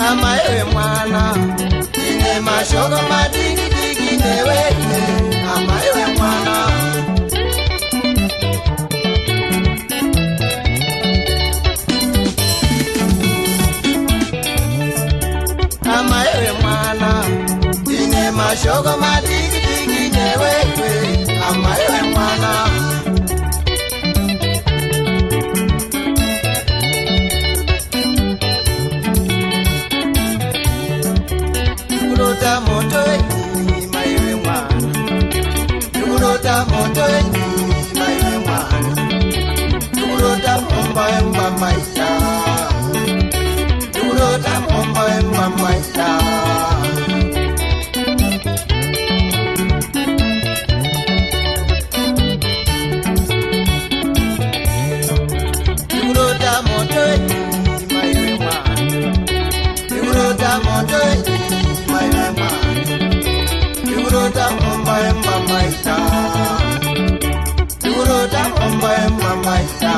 Ama ewe mwana ine mashoko madiki diki newe ama ewe mwana ama ewe mwana ine mashoko madiki diki newe ama ewe mwana Yukurota moto eni maiwe mwana Yukurota moto eni maiwe mwana Yukurota momba emba maita Yukurota momba emba maita Yukurota moto eni maiwe mwana Yukurota moto eni Yukurota momba emba maita Yukurota momba emba maita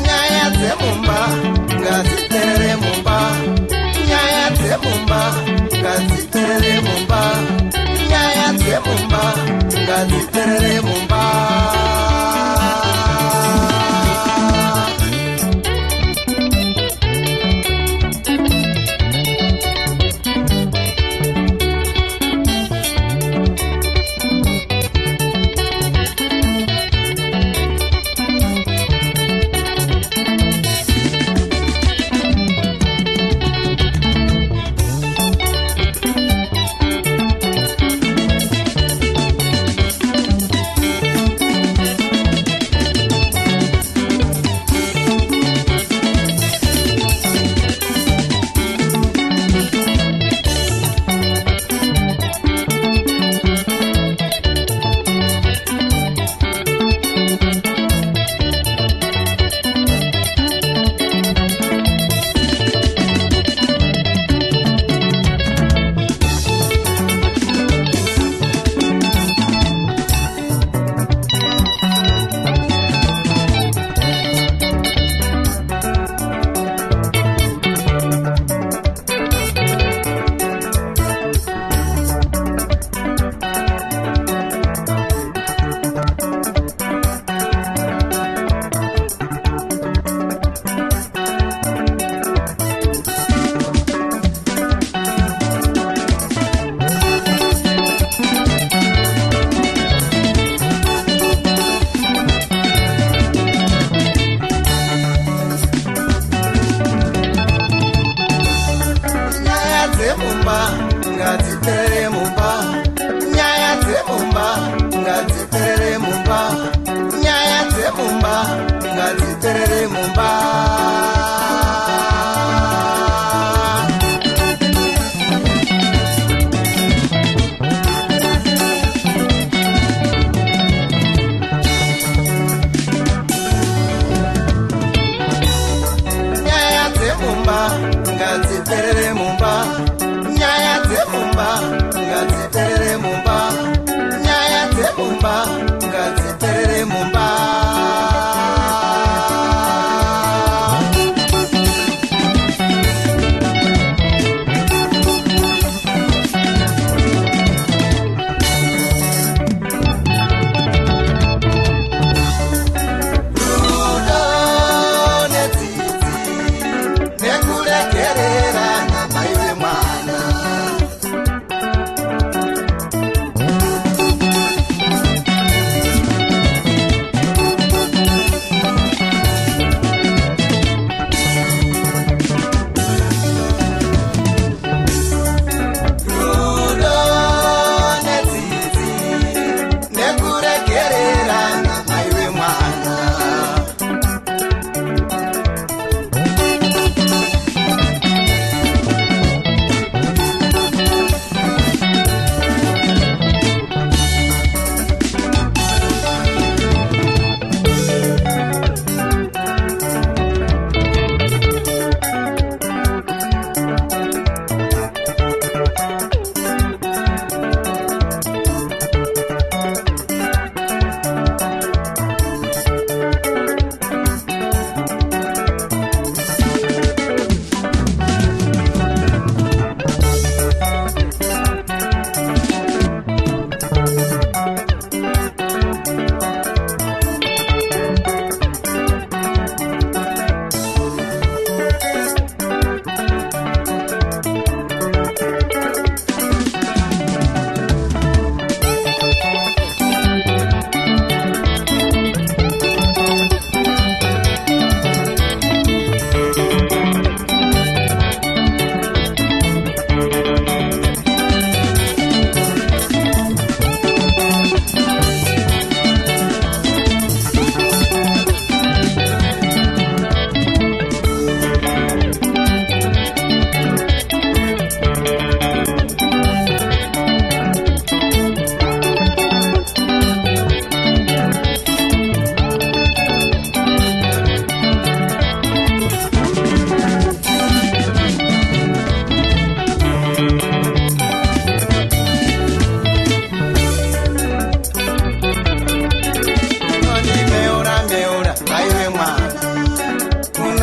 Nyaya zemumba ngaziterere mumba Nyaya zemumba ngaziterere mumba Nyaya zemumba ngaziterere mumba ngaziterere mumba Nyaya dzemumba ngaziterere mumba Nyaya dzemumba ngaziterere mumba Nyaya dzemumba ngaziterere mumba Nyaya dzemumba ngaziterere mumba Nyaya dzemumba ngaziterere mumba Rudo netsitsi nekulekerera nyama iwe mwana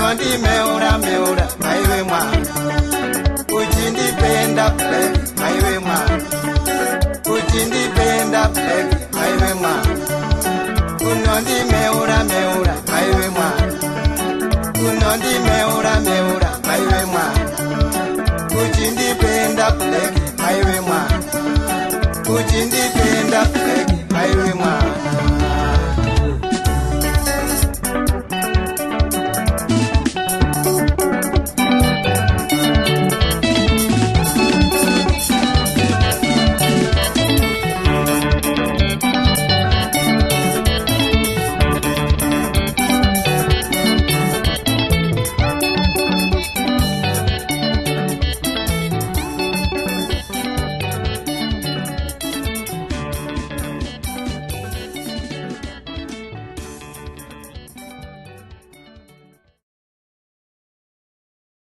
unondimeura meura maiwe mwana, uchindipenda black maiwe mwana, uchindipenda black maiwe mwana, unondimeura meura maiwe mwana, unondimeura meura maiwe mwana, uchindipenda black maiwe mwana, uchindipenda black